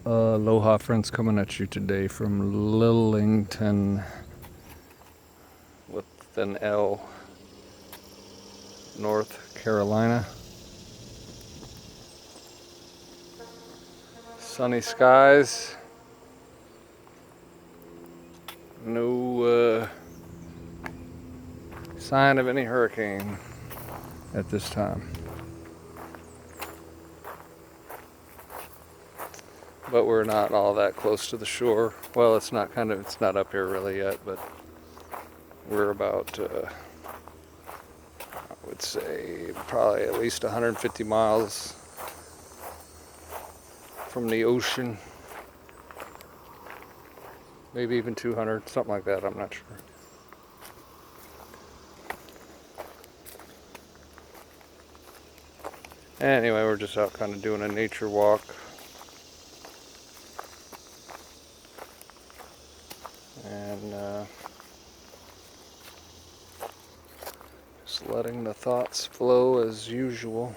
Aloha friends, coming at you today from Lillington with an L, North Carolina. Sunny skies. No sign of any hurricane at this time. But we're not all that close to the shore. Well, it's not up here really yet, but we're about, I would say, probably at least 150 miles from the ocean. Maybe even 200, something like that, I'm not sure. Anyway, we're just out kind of doing a nature walk. And just letting the thoughts flow as usual.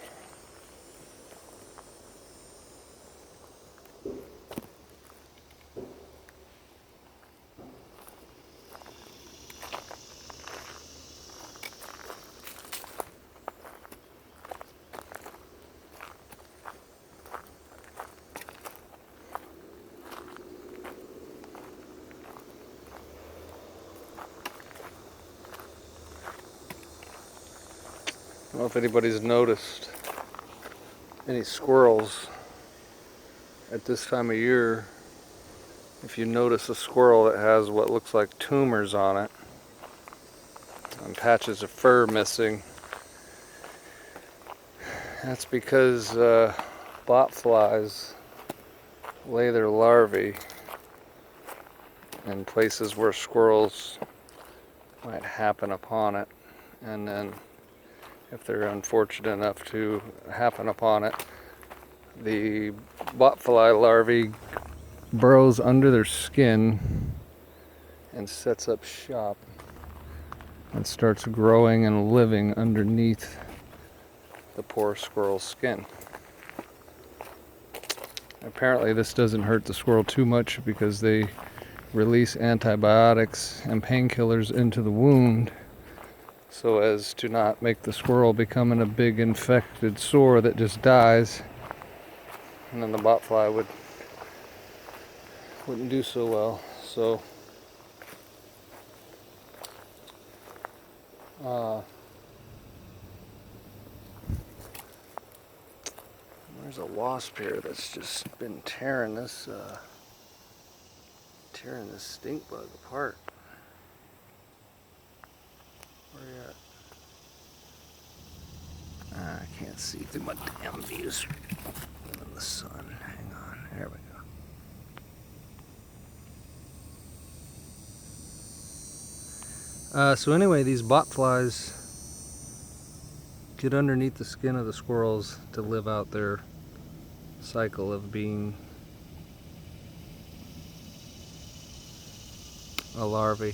I don't know if anybody's noticed any squirrels at this time of year. If you notice a squirrel that has what looks like tumors on it and patches of fur missing, that's because botflies lay their larvae in places where squirrels might happen upon it, and then if they're unfortunate enough to happen upon it, the botfly larvae burrows under their skin and sets up shop and starts growing and living underneath the poor squirrel's skin. Apparently this doesn't hurt the squirrel too much because they release antibiotics and painkillers into the wound so as to not make the squirrel become in a big infected sore that just dies, and then the botfly wouldn't do so well. So there's a wasp here that's just been tearing this stink bug apart. Where are you at? I can't see through my damn views in the sun. Hang on, there we go. So anyway, these botflies get underneath the skin of the squirrels to live out their cycle of being a larvae,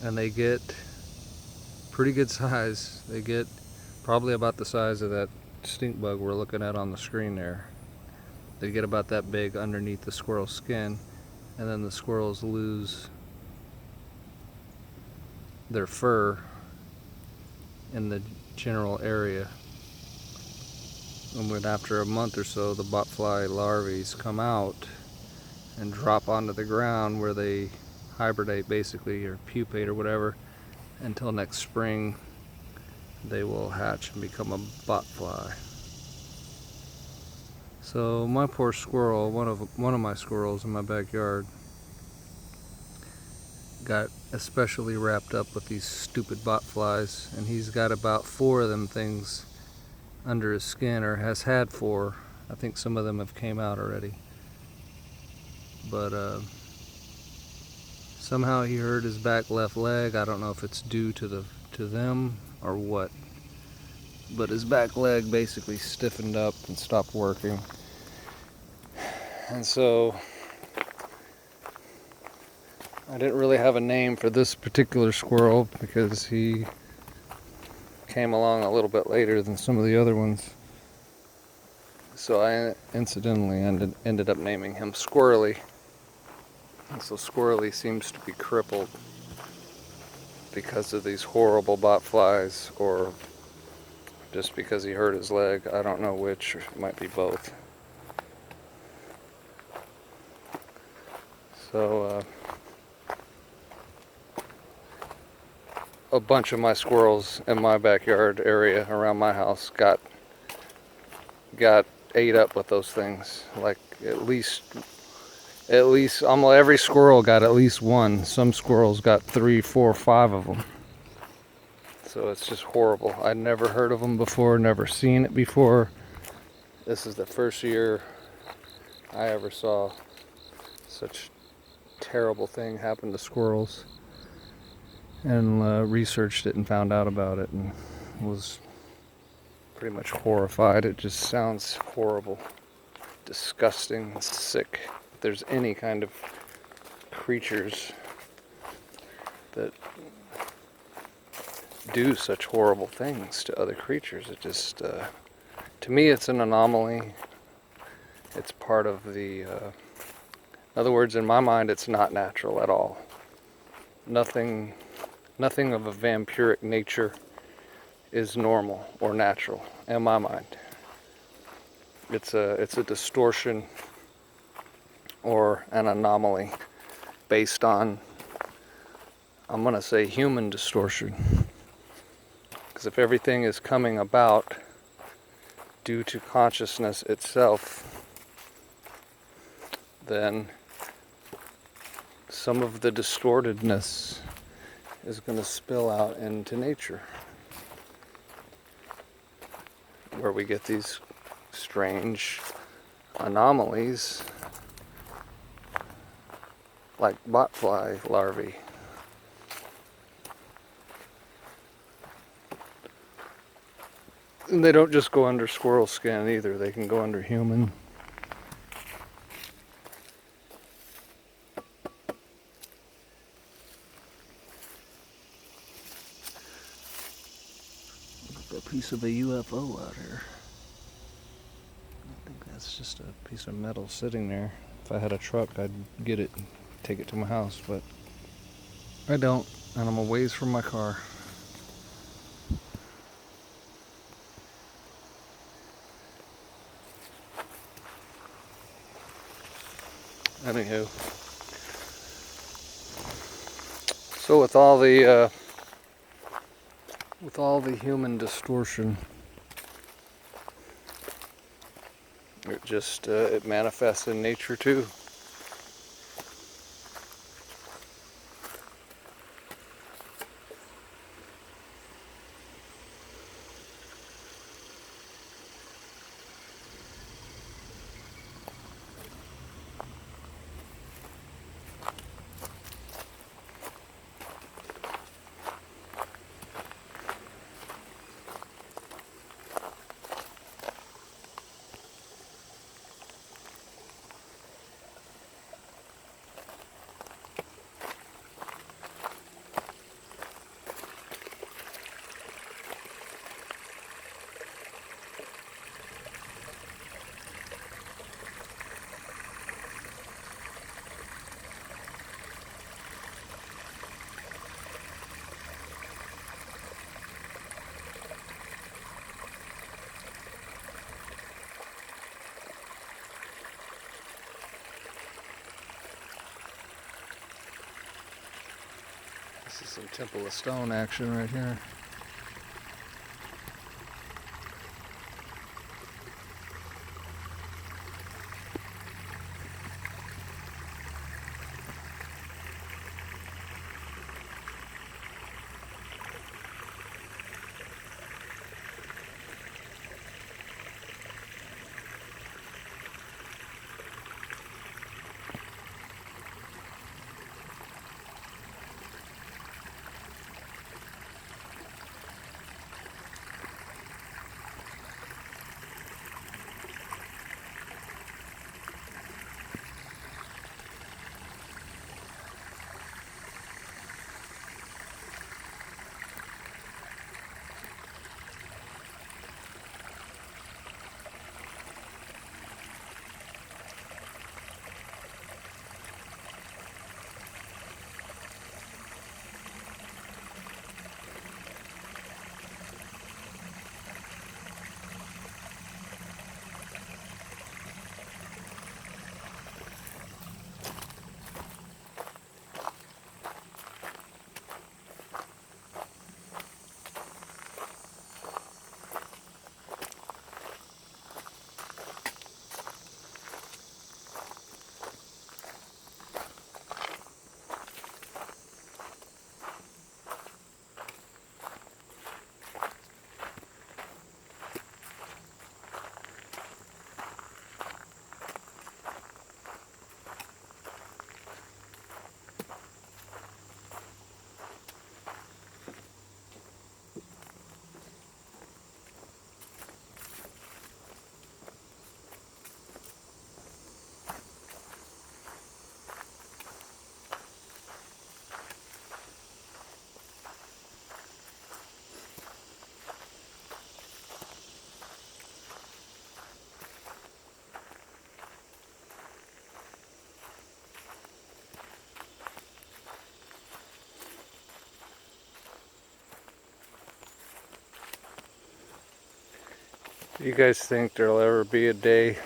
and they get pretty good size. They get probably about the size of that stink bug we're looking at on the screen there. They get about that big underneath the squirrel's skin, and then the squirrels lose their fur in the general area. And when after a month or so, the botfly larvae come out and drop onto the ground where they hibernate basically, or pupate or whatever, until next spring they will hatch and become a botfly. So my poor squirrel, one of my squirrels in my backyard, got especially wrapped up with these stupid botflies, and he's got about 4 of them things under his skin, or has had 4. I think some of them have came out already. But somehow he hurt his back left leg. I don't know if it's due to them or what, but his back leg basically stiffened up and stopped working. And so I didn't really have a name for this particular squirrel because he came along a little bit later than some of the other ones. So I incidentally ended up naming him Squirrely. And so Squirrely seems to be crippled because of these horrible botflies, or just because he hurt his leg. I don't know which, or it might be both. So a bunch of my squirrels in my backyard area around my house got ate up with those things. Like at least almost every squirrel got at least one. Some squirrels got 3, 4, 5 of them. So it's just horrible. I'd never heard of them before, never seen it before. This is the first year I ever saw such terrible thing happen to squirrels, and researched it and found out about it and was pretty much horrified. It just sounds horrible, disgusting, sick. If there's any kind of creatures that do such horrible things to other creatures, it just, to me, it's an anomaly. It's part of the, in other words, in my mind, it's not natural at all. Nothing of a vampiric nature is normal or natural in my mind. It's a distortion or an anomaly based on, I'm going to say, human distortion. Because if everything is coming about due to consciousness itself, then some of the distortedness is going to spill out into nature, where we get these strange anomalies like Botfly larvae. And they don't just go under squirrel skin either, they can go under human. A piece of a UFO out here. I think that's just a piece of metal sitting there. If I had a truck, I'd get it and take it to my house, but I don't, and I'm a ways from my car. Anywho, so with all the human distortion, it just it manifests in nature too. This is some Temple of Stone action right here. You guys think there'll ever be a day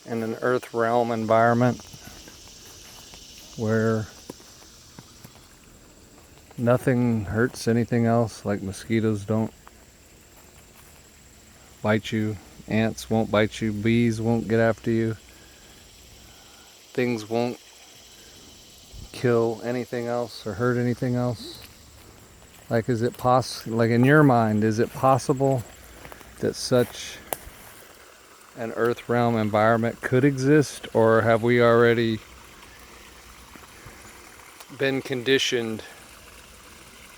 in an Earth realm environment where nothing hurts anything else, like mosquitoes don't bite you, ants won't bite you, bees won't get after you, things won't kill anything else or hurt anything else? Like, is it like in your mind, is it possible that such an Earth realm environment could exist, or have we already been conditioned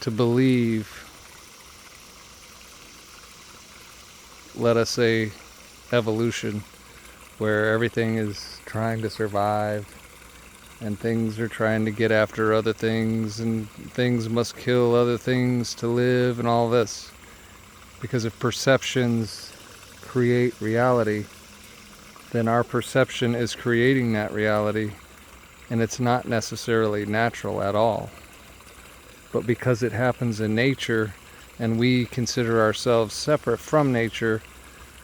to believe, let us say, evolution, where everything is trying to survive and things are trying to get after other things and things must kill other things to live and all this? Because if perceptions create reality, then our perception is creating that reality, and it's not necessarily natural at all. But because it happens in nature and we consider ourselves separate from nature,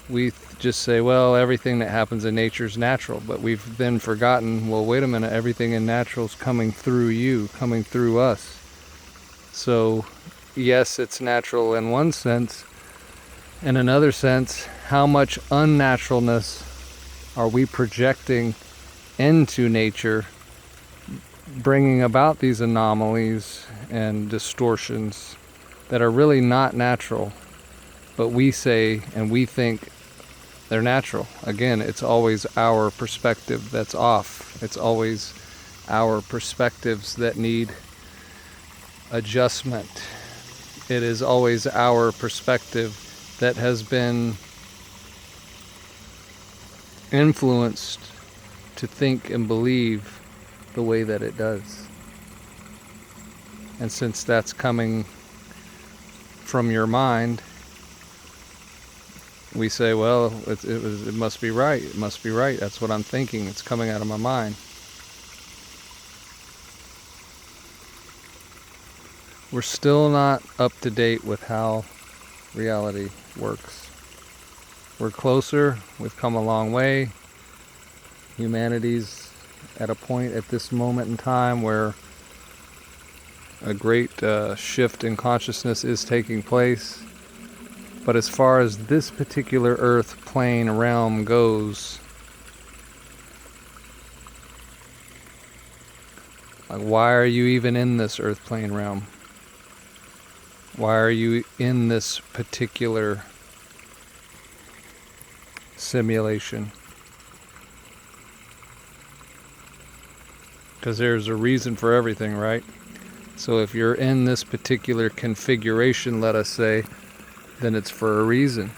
we just say, well, everything that happens in nature is natural. But we've then forgotten, well, wait a minute, everything in natural is coming through you, coming through us. So yes, it's natural in one sense. In another sense, how much unnaturalness are we projecting into nature, bringing about these anomalies and distortions that are really not natural, but we say and we think they're natural? Again, it's always our perspective that's off. It's always our perspectives that need adjustment. It is always our perspective that has been influenced to think and believe the way that it does. And since that's coming from your mind, we say, well, it must be right. It must be right. That's what I'm thinking. It's coming out of my mind. We're still not up to date with how reality works. We're closer. We've come a long way. Humanity's at a point at this moment in time where a great shift in consciousness is taking place. But as far as this particular Earth plane realm goes, like, why are you even in this Earth plane realm? Why are you in this particular simulation? Because there's a reason for everything, right? So if you're in this particular configuration, let us say, then it's for a reason.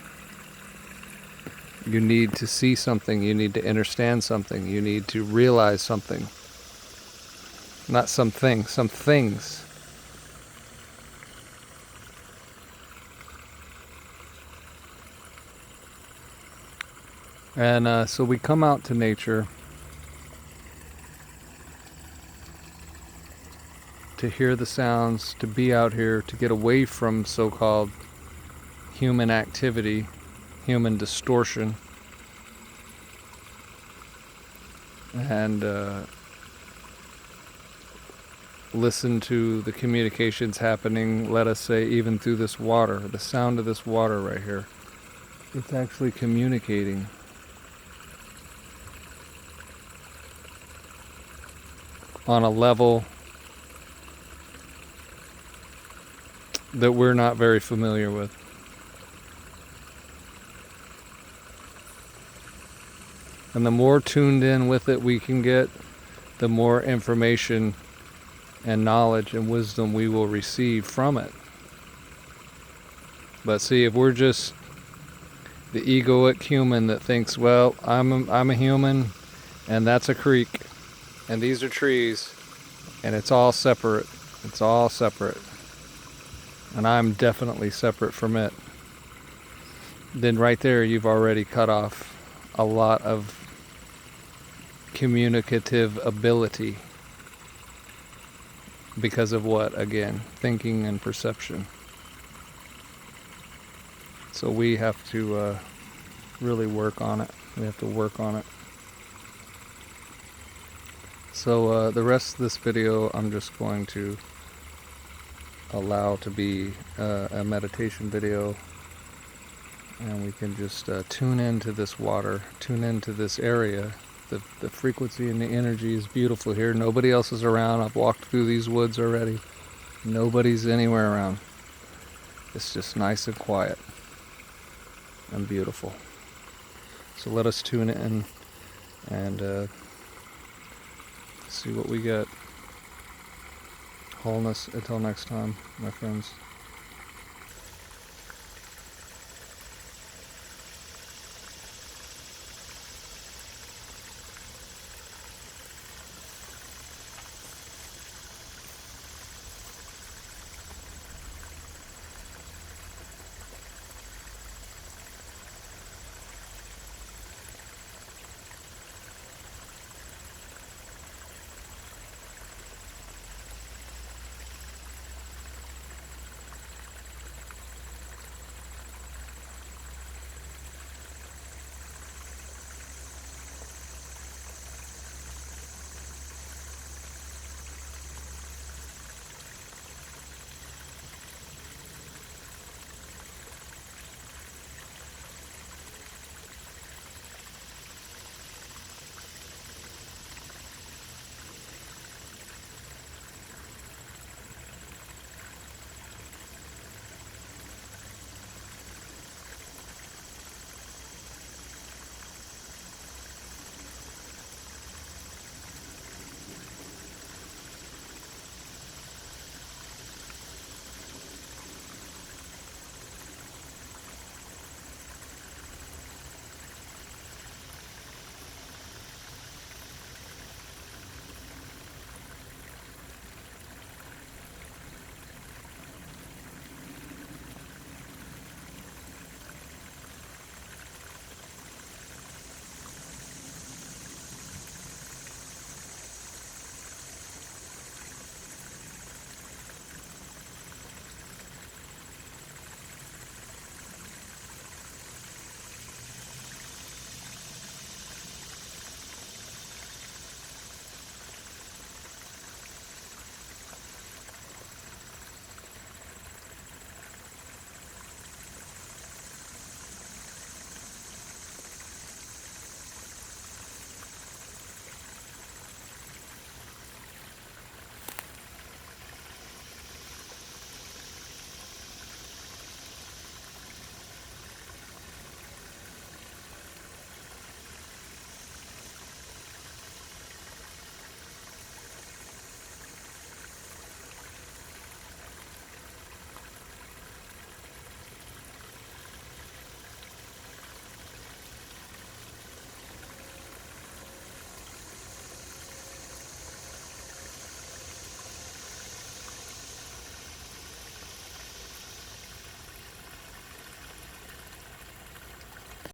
You need to see something, you need to understand something, you need to realize something. Not something, some things. And so we come out to nature to hear the sounds, to be out here, to get away from so-called human activity, human distortion, and listen to the communications happening, let us say, even through this water, the sound of this water right here. It's actually communicating. On a level that we're not very familiar with. And the more tuned in with it we can get, the more information and knowledge and wisdom we will receive from it. But see, if we're just the egoic human that thinks, well, I'm a human, and that's a creek, and these are trees, and it's all separate. It's all separate. And I'm definitely separate from it. Then right there, you've already cut off a lot of communicative ability. Because of what? Again, thinking and perception. So we have to really work on it. We have to work on it. So the rest of this video I'm just going to allow to be a meditation video, and we can just tune into this water, tune into this area. The frequency and the energy is beautiful here. Nobody else is around. I've walked through these woods already. Nobody's anywhere around. It's just nice and quiet and beautiful. So let us tune in and see what we get. Wholeness until next time, my friends.